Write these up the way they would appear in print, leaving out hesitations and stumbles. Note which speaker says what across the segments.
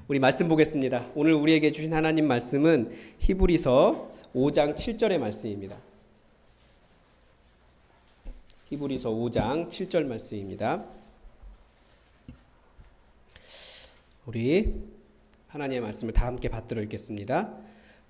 Speaker 1: 우리 말씀 보겠습니다. 오늘 우리에게 주신 하나님 말씀은 히브리서 5장 7절의 말씀입니다. 히브리서 5장 7절 말씀입니다. 우리 하나님의 말씀을 다 함께 받들어 읽겠습니다.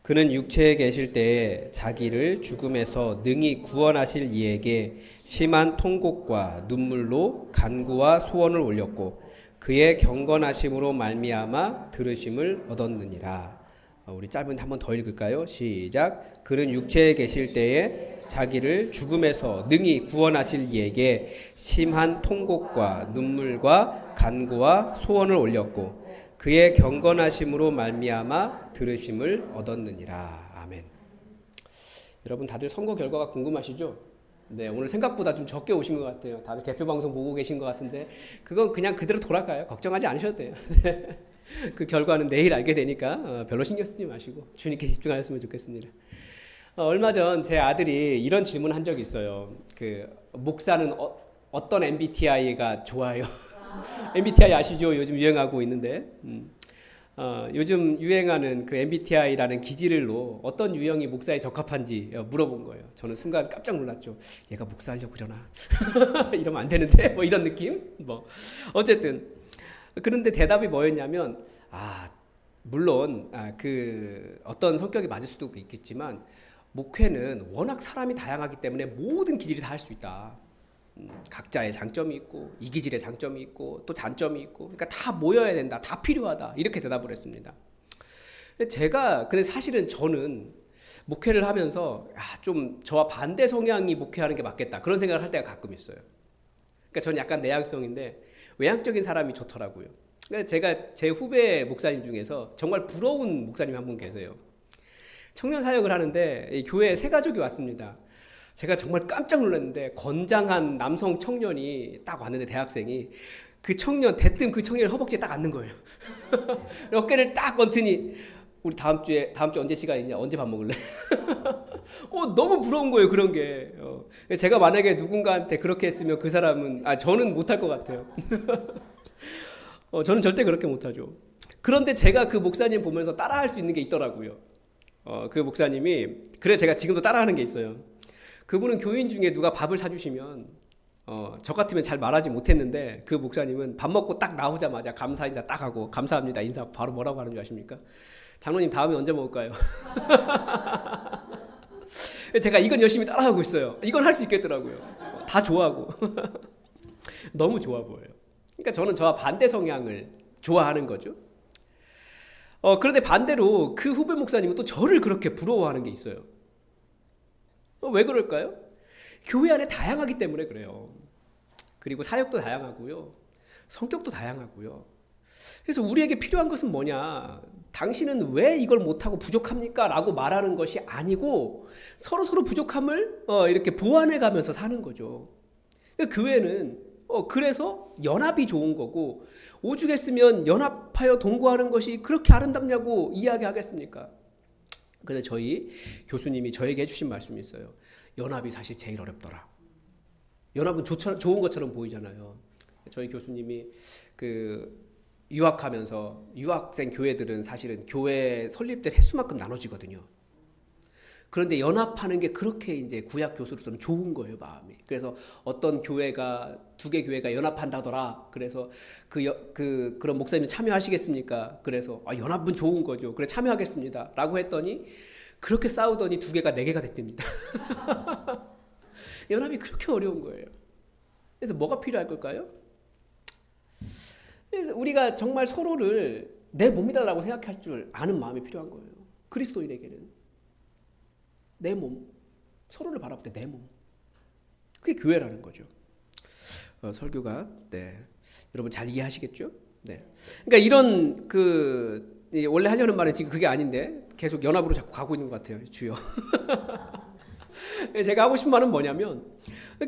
Speaker 1: 그는 육체에 계실 때에 자기를 죽음에서 능히 구원하실 이에게 심한 통곡과 눈물로 간구와 소원을 올렸고 그의 경건하심으로 말미암아 들으심을 얻었느니라. 우리 짧은 한번 더 읽을까요? 시작. 그는 육체에 계실 때에 자기를 죽음에서 능히 구원하실 이에게 심한 통곡과 눈물과 간구와 소원을 올렸고 그의 경건하심으로 말미암아 들으심을 얻었느니라. 아멘. 여러분 다들 선거 결과가 궁금하시죠? 네, 오늘 생각보다 좀 적게 오신 것 같아요. 다들 개표 방송 보고 계신 것 같은데 그건 그냥 그대로 돌아가요. 걱정하지 않으셔도 돼요. 그 결과는 내일 알게 되니까 별로 신경 쓰지 마시고 주님께 집중하셨으면 좋겠습니다. 얼마 전 제 아들이 이런 질문을 한 적이 있어요. 목사는 어떤 MBTI가 좋아요? MBTI 아시죠? 요즘 유행하고 있는데 요즘 유행하는 그 MBTI라는 기질로 어떤 유형이 목사에 적합한지 물어본 거예요. 저는 순간 깜짝 놀랐죠. 얘가 목사하려고 그러나? 이러면 안 되는데? 뭐 이런 느낌? 어쨌든 그런데 대답이 뭐였냐면 물론 어떤 성격이 맞을 수도 있겠지만 목회는 워낙 사람이 다양하기 때문에 모든 기질이 다 할 수 있다. 각자의 장점이 있고 이 기질의 장점이 있고 또 단점이 있고 그러니까 다 모여야 된다. 다 필요하다. 이렇게 대답을 했습니다. 근데 사실은 저는 목회를 하면서 좀 저와 반대 성향이 목회하는 게 맞겠다. 그런 생각을 할 때가 가끔 있어요. 그러니까 저는 약간 내향성인데 외향적인 사람이 좋더라고요. 그러니까 제가 제 후배 목사님 중에서 정말 부러운 목사님 한 분 계세요. 청년 사역을 하는데 이 교회에 새 가족이 왔습니다. 제가 정말 깜짝 놀랐는데 건장한 남성 청년이 딱 왔는데 대학생이 대뜸 그 청년의 허벅지에 딱 앉는 거예요. 어깨를 딱 건트니 우리 다음 주 언제 시간 있냐? 언제 밥 먹을래? 너무 부러운 거예요, 그런 게. 제가 만약에 누군가한테 그렇게 했으면 그 사람은 저는 못할 것 같아요. 저는 절대 그렇게 못하죠. 그런데 제가 그 목사님 보면서 따라할 수 있는 게 있더라고요. 그 목사님이 그래 제가 지금도 따라하는 게 있어요. 그분은 교인 중에 누가 밥을 사주시면 저 같으면 잘 말하지 못했는데 그 목사님은 밥 먹고 딱 나오자마자 감사 인사 딱 하고 감사합니다 인사하고 바로 뭐라고 하는 줄 아십니까? 장로님 다음에 언제 먹을까요? 제가 이건 열심히 따라하고 있어요. 이건 할 수 있겠더라고요. 다 좋아하고 너무 좋아 보여요. 그러니까 저는 저와 반대 성향을 좋아하는 거죠. 그런데 반대로 그 후배 목사님은 또 저를 그렇게 부러워하는 게 있어요. 왜 그럴까요? 교회 안에 다양하기 때문에 그래요. 그리고 사역도 다양하고요. 성격도 다양하고요. 그래서 우리에게 필요한 것은 뭐냐? 당신은 왜 이걸 못하고 부족합니까? 라고 말하는 것이 아니고 서로 부족함을 이렇게 보완해 가면서 사는 거죠. 그러니까 교회는 그래서 연합이 좋은 거고 오죽했으면 연합하여 동거하는 것이 그렇게 아름답냐고 이야기하겠습니까? 그래서 저희 교수님이 저에게 해주신 말씀이 있어요. 연합이 사실 제일 어렵더라. 연합은 좋은 것처럼 보이잖아요. 저희 교수님이 유학하면서 유학생 교회들은 사실은 교회 설립된 횟수만큼 나눠지거든요. 그런데 연합하는 게 그렇게 이제 구약 교수로서는 좋은 거예요, 마음이. 그래서 어떤 교회가 두 개 교회가 연합한다더라. 그래서 그런 목사님 참여하시겠습니까? 그래서 연합은 좋은 거죠. 그래 참여하겠습니다.라고 했더니 그렇게 싸우더니 두 개가 네 개가 됐답니다. 연합이 그렇게 어려운 거예요. 그래서 뭐가 필요할 걸까요? 그래서 우리가 정말 서로를 내 몸이다라고 생각할 줄 아는 마음이 필요한 거예요. 그리스도인에게는. 내 몸, 서로를 바라볼 때 내 몸. 그게 교회라는 거죠. 설교가 여러분 잘 이해하시겠죠? 네. 그러니까 이런 원래 하려는 말은 지금 그게 아닌데 계속 연합으로 자꾸 가고 있는 것 같아요, 주요. 제가 하고 싶은 말은 뭐냐면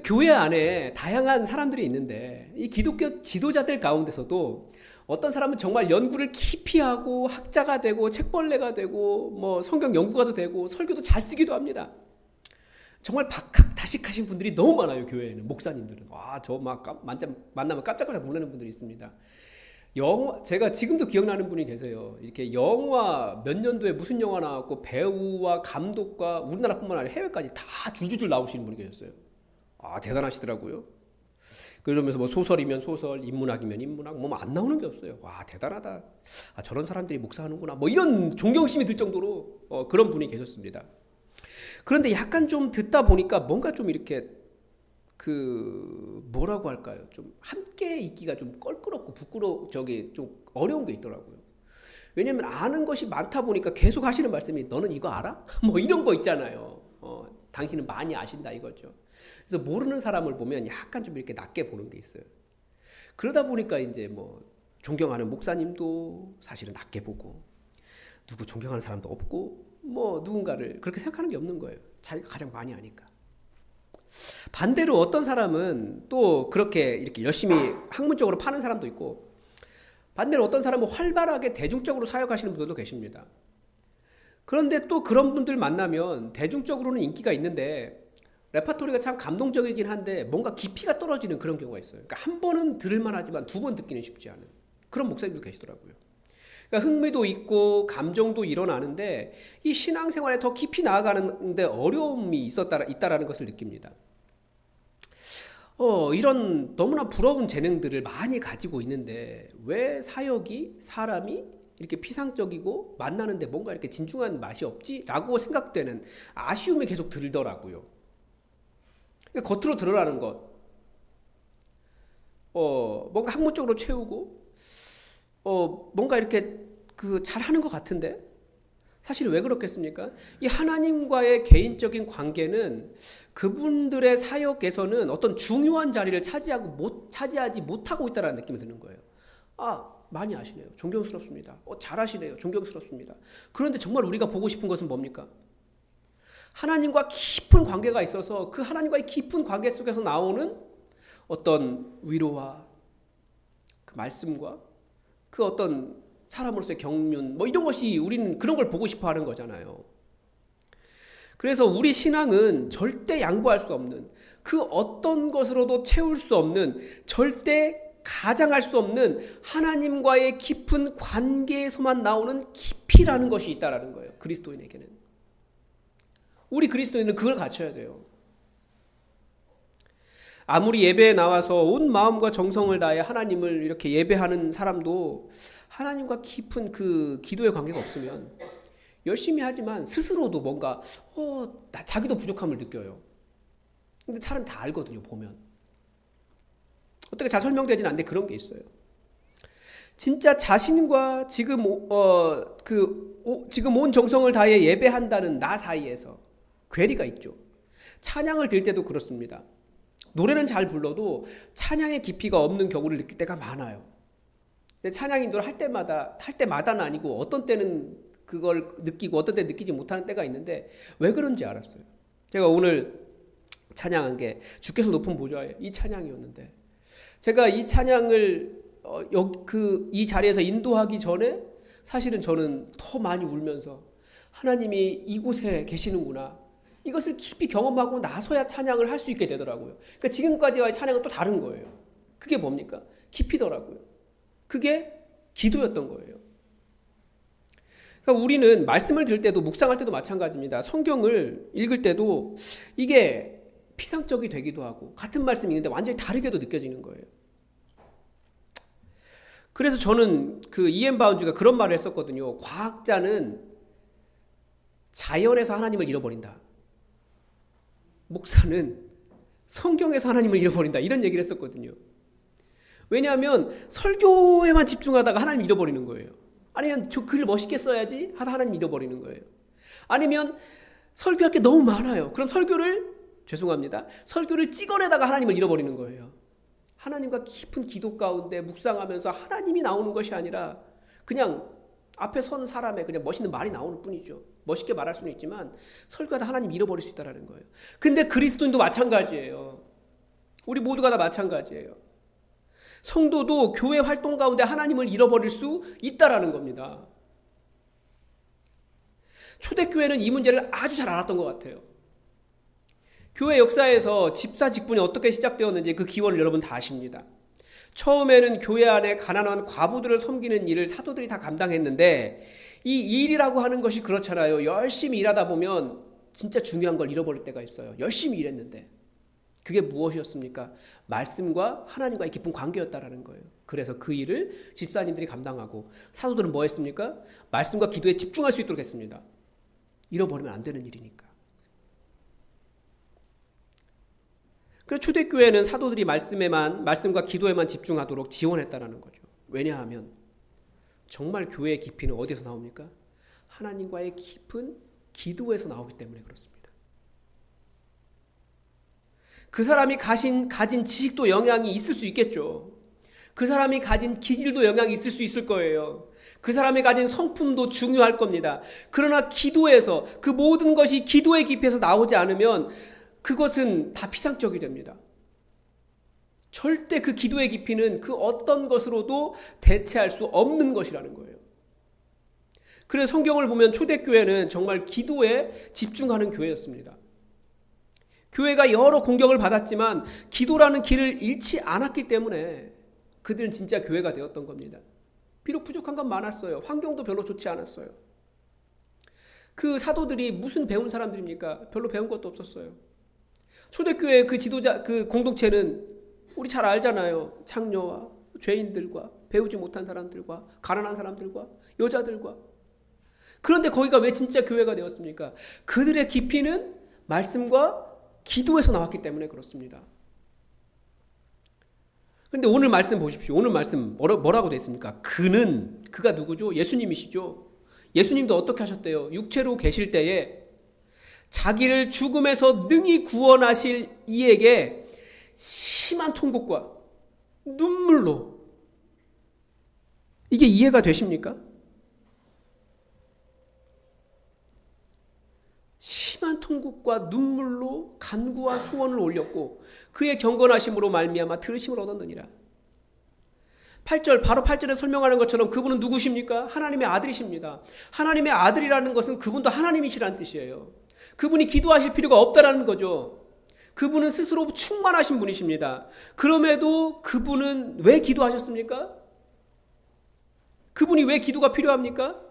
Speaker 1: 교회 안에 다양한 사람들이 있는데 이 기독교 지도자들 가운데서도 어떤 사람은 정말 연구를 깊이 하고 학자가 되고 책벌레가 되고 뭐 성경 연구가도 되고 설교도 잘 쓰기도 합니다. 정말 박학다식하신 분들이 너무 많아요. 교회에는 목사님들은 저 막 만나면 깜짝깜짝 놀라는 분들이 있습니다. 제가 지금도 기억나는 분이 계세요. 이렇게 영화 몇 년도에 무슨 영화 나왔고 배우와 감독과 우리나라뿐만 아니라 해외까지 다 줄줄줄 나오시는 분이 계셨어요. 아, 대단하시더라고요. 그러면서 뭐 소설이면 소설, 인문학이면 인문학, 뭐 안 나오는 게 없어요. 와, 대단하다. 아, 저런 사람들이 목사하는구나. 뭐 이런 존경심이 들 정도로 그런 분이 계셨습니다. 그런데 약간 좀 듣다 보니까 뭔가 좀 이렇게 뭐라고 할까요? 좀 함께 있기가 좀 껄끄럽고 좀 어려운 게 있더라고요. 왜냐면 아는 것이 많다 보니까 계속 하시는 말씀이 너는 이거 알아? 뭐 이런 거 있잖아요. 당신은 많이 아신다 이거죠. 그래서 모르는 사람을 보면 약간 좀 이렇게 낮게 보는 게 있어요. 그러다 보니까 이제 뭐 존경하는 목사님도 사실은 낮게 보고 누구 존경하는 사람도 없고 뭐 누군가를 그렇게 생각하는 게 없는 거예요. 자기가 가장 많이 아니까. 반대로 어떤 사람은 또 그렇게 이렇게 열심히 학문적으로 파는 사람도 있고 반대로 어떤 사람은 활발하게 대중적으로 사역하시는 분들도 계십니다. 그런데 또 그런 분들 만나면 대중적으로는 인기가 있는데 레파토리가 참 감동적이긴 한데 뭔가 깊이가 떨어지는 그런 경우가 있어요. 그러니까 한 번은 들을만 하지만 두 번 듣기는 쉽지 않은 그런 목사님도 계시더라고요. 그러니까 흥미도 있고 감정도 일어나는데 이 신앙생활에 더 깊이 나아가는데 어려움이 있다라는 것을 느낍니다. 이런 너무나 부러운 재능들을 많이 가지고 있는데 왜 사람이 이렇게 피상적이고 만나는데 뭔가 이렇게 진중한 맛이 없지? 라고 생각되는 아쉬움이 계속 들더라고요. 그러니까 겉으로 드러나는 것, 뭔가 학문적으로 채우고 뭔가 이렇게 잘하는 것 같은데 사실 왜 그렇겠습니까? 이 하나님과의 개인적인 관계는 그분들의 사역에서는 어떤 중요한 자리를 차지하지 못하고 있다는 느낌이 드는 거예요. 아, 많이 아시네요. 존경스럽습니다. 잘하시네요. 존경스럽습니다. 그런데 정말 우리가 보고 싶은 것은 뭡니까? 하나님과 깊은 관계가 있어서 그 하나님과의 깊은 관계 속에서 나오는 어떤 위로와 그 말씀과 그 어떤 사람으로서의 경륜 뭐 이런 것이 우리는 그런 걸 보고 싶어 하는 거잖아요. 그래서 우리 신앙은 절대 양보할 수 없는 그 어떤 것으로도 채울 수 없는 절대 가장할 수 없는 하나님과의 깊은 관계에서만 나오는 깊이라는 것이 있다라는 거예요. 그리스도인에게는. 우리 그리스도인은 그걸 갖춰야 돼요. 아무리 예배에 나와서 온 마음과 정성을 다해 하나님을 이렇게 예배하는 사람도 하나님과 깊은 그 기도의 관계가 없으면 열심히 하지만 스스로도 뭔가 자기도 부족함을 느껴요. 근데 사람 다 알거든요. 보면 어떻게 잘 설명되진 않는데 그런 게 있어요. 진짜 자신과 지금 온 정성을 다해 예배한다는 나 사이에서 괴리가 있죠. 찬양을 들 때도 그렇습니다. 노래는 잘 불러도 찬양의 깊이가 없는 경우를 느낄 때가 많아요. 근데 찬양 인도를 할 때마다는 아니고 어떤 때는 그걸 느끼고 어떤 때는 느끼지 못하는 때가 있는데 왜 그런지 알았어요. 제가 오늘 찬양한 게 주께서 높은 보좌에 이 찬양이었는데 제가 이 찬양을 이 자리에서 인도하기 전에 사실은 저는 더 많이 울면서 하나님이 이곳에 계시는구나. 이것을 깊이 경험하고 나서야 찬양을 할 수 있게 되더라고요. 그러니까 지금까지와의 찬양은 또 다른 거예요. 그게 뭡니까? 깊이더라고요. 그게 기도였던 거예요. 그러니까 우리는 말씀을 들을 때도 묵상할 때도 마찬가지입니다. 성경을 읽을 때도 이게 피상적이 되기도 하고 같은 말씀이 있는데 완전히 다르게도 느껴지는 거예요. 그래서 저는 이엔 바운즈가 그런 말을 했었거든요. 과학자는 자연에서 하나님을 잃어버린다. 목사는 성경에서 하나님을 잃어버린다. 이런 얘기를 했었거든요. 왜냐하면 설교에만 집중하다가 하나님 잃어버리는 거예요. 아니면 저 글 멋있게 써야지 하다 하나님 잃어버리는 거예요. 아니면 설교할 게 너무 많아요. 그럼 설교를 찍어내다가 하나님을 잃어버리는 거예요. 하나님과 깊은 기도 가운데 묵상하면서 하나님이 나오는 것이 아니라 그냥 앞에 선 사람의 그냥 멋있는 말이 나오는 뿐이죠. 멋있게 말할 수는 있지만 설교하다 하나님 잃어버릴 수 있다는 거예요. 근데 그리스도인도 마찬가지예요. 우리 모두가 다 마찬가지예요. 성도도 교회 활동 가운데 하나님을 잃어버릴 수 있다라는 겁니다. 초대교회는 이 문제를 아주 잘 알았던 것 같아요. 교회 역사에서 집사 직분이 어떻게 시작되었는지 그 기원을 여러분 다 아십니다. 처음에는 교회 안에 가난한 과부들을 섬기는 일을 사도들이 다 감당했는데 이 일이라고 하는 것이 그렇잖아요. 열심히 일하다 보면 진짜 중요한 걸 잃어버릴 때가 있어요. 열심히 일했는데. 그게 무엇이었습니까? 말씀과 하나님과의 깊은 관계였다라는 거예요. 그래서 그 일을 집사님들이 감당하고 사도들은 뭐 했습니까? 말씀과 기도에 집중할 수 있도록 했습니다. 잃어버리면 안 되는 일이니까. 그래서 초대교회는 사도들이 말씀과 기도에만 집중하도록 지원했다라는 거죠. 왜냐하면 정말 교회의 깊이는 어디서 나옵니까? 하나님과의 깊은 기도에서 나오기 때문에 그렇습니다. 그 사람이 가진 지식도 영향이 있을 수 있겠죠. 그 사람이 가진 기질도 영향이 있을 수 있을 거예요. 그 사람이 가진 성품도 중요할 겁니다. 그러나 기도에서 그 모든 것이 기도의 깊이에서 나오지 않으면 그것은 다 피상적이 됩니다. 절대 그 기도의 깊이는 그 어떤 것으로도 대체할 수 없는 것이라는 거예요. 그래서 성경을 보면 초대교회는 정말 기도에 집중하는 교회였습니다. 교회가 여러 공격을 받았지만 기도라는 길을 잃지 않았기 때문에 그들은 진짜 교회가 되었던 겁니다. 비록 부족한 건 많았어요. 환경도 별로 좋지 않았어요. 그 사도들이 무슨 배운 사람들입니까? 별로 배운 것도 없었어요. 초대교회 그 지도자, 그 공동체는 우리 잘 알잖아요. 창녀와 죄인들과 배우지 못한 사람들과 가난한 사람들과 여자들과. 그런데 거기가 왜 진짜 교회가 되었습니까? 그들의 깊이는 말씀과 기도에서 나왔기 때문에 그렇습니다. 그런데 오늘 말씀 보십시오. 오늘 말씀 뭐라고 되어 있습니까? 그가 누구죠? 예수님이시죠. 예수님도 어떻게 하셨대요? 육체로 계실 때에 자기를 죽음에서 능히 구원하실 이에게 심한 통곡과 눈물로, 이게 이해가 되십니까? 심한 통곡과 눈물로 간구와 소원을 올렸고 그의 경건하심으로 말미암아 들으심을 얻었느니라. 8절, 바로 8절에 설명하는 것처럼 그분은 누구십니까? 하나님의 아들이십니다. 하나님의 아들이라는 것은 그분도 하나님이시라는 뜻이에요. 그분이 기도하실 필요가 없다라는 거죠. 그분은 스스로 충만하신 분이십니다. 그럼에도 그분은 왜 기도하셨습니까? 그분이 왜 기도가 필요합니까?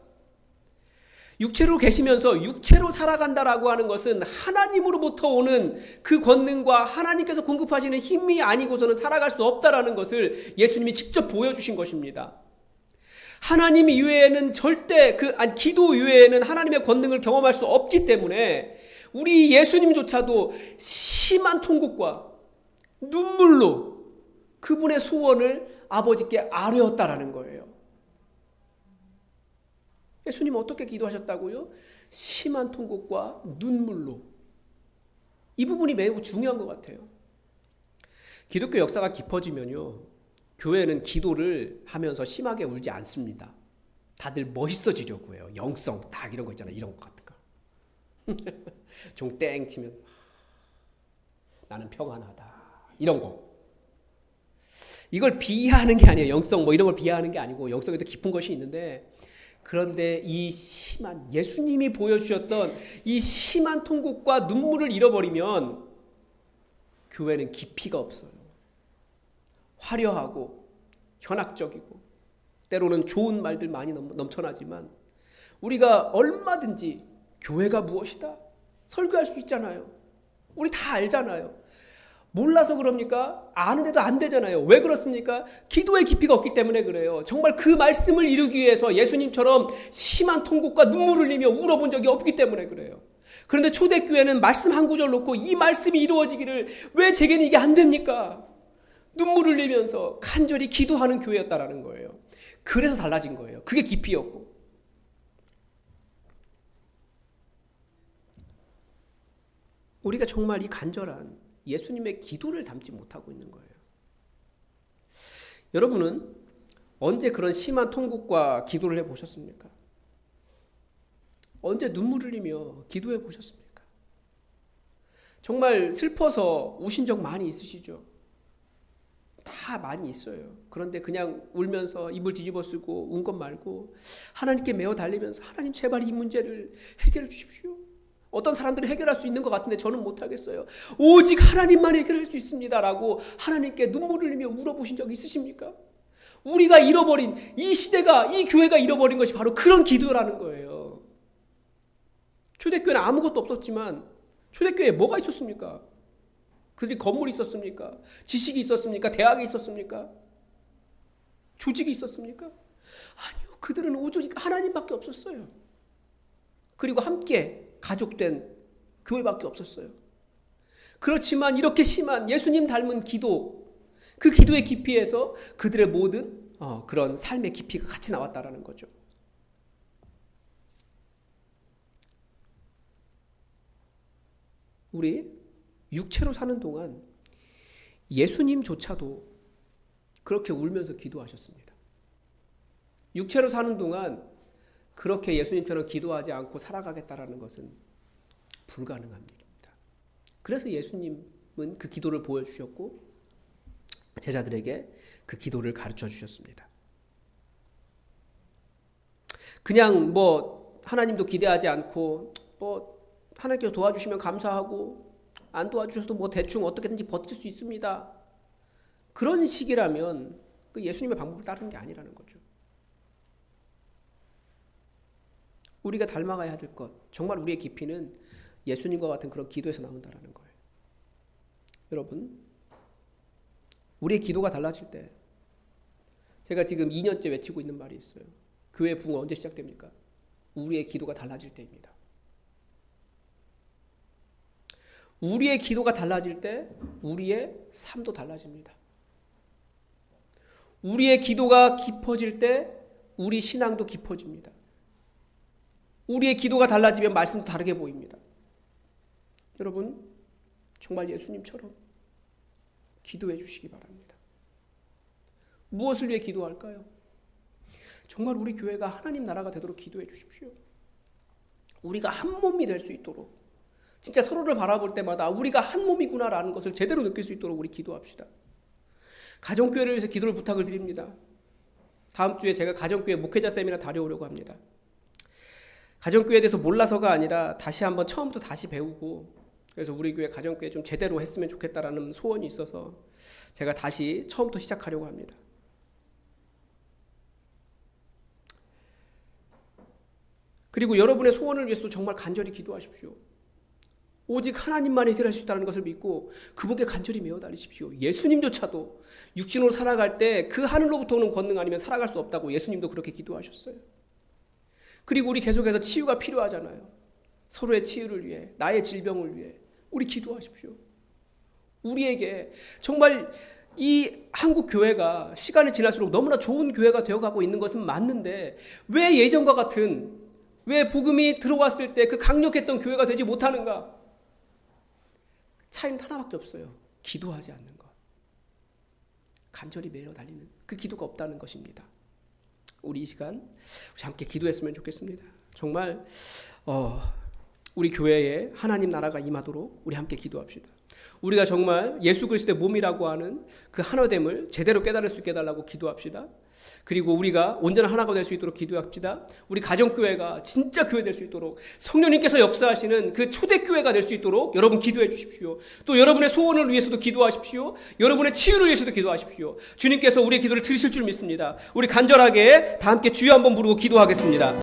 Speaker 1: 육체로 계시면서 육체로 살아간다라고 하는 것은 하나님으로부터 오는 그 권능과 하나님께서 공급하시는 힘이 아니고서는 살아갈 수 없다라는 것을 예수님이 직접 보여주신 것입니다. 하나님 이외에는 절대 기도 이외에는 하나님의 권능을 경험할 수 없기 때문에 우리 예수님조차도 심한 통곡과 눈물로 그분의 소원을 아버지께 아뢰었다라는 거예요. 예수님 어떻게 기도하셨다고요? 심한 통곡과 눈물로. 이 부분이 매우 중요한 것 같아요. 기독교 역사가 깊어지면요, 교회는 기도를 하면서 심하게 울지 않습니다. 다들 멋있어지려고 해요. 영성 딱 이런 거 있잖아요. 이런 것 같은 거. 종 땡 치면 나는 평안하다 이런 거. 이걸 비하하는 게 아니에요. 영성 뭐 이런 걸 비하하는 게 아니고 영성에도 깊은 것이 있는데, 그런데 이 심한, 예수님이 보여주셨던 이 심한 통곡과 눈물을 잃어버리면 교회는 깊이가 없어요. 화려하고 현학적이고 때로는 좋은 말들 많이 넘쳐나지만 우리가 얼마든지 교회가 무엇이다 설교할 수 있잖아요. 우리 다 알잖아요. 몰라서 그럽니까? 아는데도 안 되잖아요. 왜 그렇습니까? 기도의 깊이가 없기 때문에 그래요. 정말 그 말씀을 이루기 위해서 예수님처럼 심한 통곡과 눈물을 흘리며 울어본 적이 없기 때문에 그래요. 그런데 초대교회는 말씀 한 구절 놓고 이 말씀이 이루어지기를 왜 제게는 이게 안 됩니까? 눈물을 흘리면서 간절히 기도하는 교회였다라는 거예요. 그래서 달라진 거예요. 그게 깊이였고. 우리가 정말 이 간절한 예수님의 기도를 담지 못하고 있는 거예요. 여러분은 언제 그런 심한 통곡과 기도를 해보셨습니까? 언제 눈물 흘리며 기도해 보셨습니까? 정말 슬퍼서 우신 적 많이 있으시죠? 다 많이 있어요. 그런데 그냥 울면서 이불 뒤집어 쓰고 운 것 말고 하나님께 매어 달리면서 하나님 제발 이 문제를 해결해 주십시오. 어떤 사람들이 해결할 수 있는 것 같은데 저는 못하겠어요. 오직 하나님만 해결할 수 있습니다라고 하나님께 눈물을 흘리며 물어보신 적 있으십니까? 우리가 잃어버린 이 시대가, 이 교회가 잃어버린 것이 바로 그런 기도라는 거예요. 초대교회는 아무것도 없었지만 초대교회에 뭐가 있었습니까? 그들이 건물이 있었습니까? 지식이 있었습니까? 대학이 있었습니까? 조직이 있었습니까? 아니요. 그들은 오직 하나님밖에 없었어요. 그리고 함께 가족된 교회밖에 없었어요. 그렇지만 이렇게 심한 예수님 닮은 기도, 그 기도의 깊이에서 그들의 모든 그런 삶의 깊이가 같이 나왔다라는 거죠. 우리 육체로 사는 동안 예수님조차도 그렇게 울면서 기도하셨습니다. 육체로 사는 동안 그렇게 예수님처럼 기도하지 않고 살아가겠다라는 것은 불가능한 일입니다. 그래서 예수님은 그 기도를 보여주셨고 제자들에게 그 기도를 가르쳐 주셨습니다. 그냥 하나님도 기대하지 않고 하나님께서 도와주시면 감사하고 안 도와주셔도 대충 어떻게든지 버틸 수 있습니다. 그런 식이라면 그 예수님의 방법을 따르는 게 아니라는 거죠. 우리가 닮아가야 될 것, 정말 우리의 깊이는 예수님과 같은 그런 기도에서 나온다는 거예요. 여러분, 우리의 기도가 달라질 때, 제가 지금 2년째 외치고 있는 말이 있어요. 교회 부흥 언제 시작됩니까? 우리의 기도가 달라질 때입니다. 우리의 기도가 달라질 때 우리의 삶도 달라집니다. 우리의 기도가 깊어질 때 우리 신앙도 깊어집니다. 우리의 기도가 달라지면 말씀도 다르게 보입니다. 여러분, 정말 예수님처럼 기도해 주시기 바랍니다. 무엇을 위해 기도할까요? 정말 우리 교회가 하나님 나라가 되도록 기도해 주십시오. 우리가 한 몸이 될 수 있도록, 진짜 서로를 바라볼 때마다 우리가 한 몸이구나라는 것을 제대로 느낄 수 있도록 우리 기도합시다. 가정교회를 위해서 기도를 부탁을 드립니다. 다음 주에 제가 가정교회 목회자 세미나 다녀오려고 합니다. 가정교회에 대해서 몰라서가 아니라 다시 한번 처음부터 다시 배우고, 그래서 우리 교회 가정교회 좀 제대로 했으면 좋겠다라는 소원이 있어서 제가 다시 처음부터 시작하려고 합니다. 그리고 여러분의 소원을 위해서도 정말 간절히 기도하십시오. 오직 하나님만 해결할 수 있다는 것을 믿고 그분께 간절히 매어 달리십시오. 예수님조차도 육신으로 살아갈 때 그 하늘로부터 오는 권능 아니면 살아갈 수 없다고 예수님도 그렇게 기도하셨어요. 그리고 우리 계속해서 치유가 필요하잖아요. 서로의 치유를 위해, 나의 질병을 위해 우리 기도하십시오. 우리에게 정말 이 한국 교회가 시간이 지날수록 너무나 좋은 교회가 되어가고 있는 것은 맞는데 왜 예전과 같은, 왜 복음이 들어왔을 때 그 강력했던 교회가 되지 못하는가? 차이는 하나밖에 없어요. 기도하지 않는 것. 간절히 매여 달리는 그 기도가 없다는 것입니다. 우리 이 시간 우리 함께 기도했으면 좋겠습니다. 정말 우리 교회에 하나님 나라가 임하도록 우리 함께 기도합시다. 우리가 정말 예수 그리스도의 몸이라고 하는 그 하나됨을 제대로 깨달을 수 있게 해달라고 기도합시다. 그리고 우리가 온전한 하나가 될 수 있도록 기도합시다. 우리 가정교회가 진짜 교회 될 수 있도록 성령님께서 역사하시는 그 초대교회가 될 수 있도록 여러분 기도해 주십시오. 또 여러분의 소원을 위해서도 기도하십시오. 여러분의 치유를 위해서도 기도하십시오. 주님께서 우리의 기도를 들으실 줄 믿습니다. 우리 간절하게 다 함께 주여 한번 부르고 기도하겠습니다.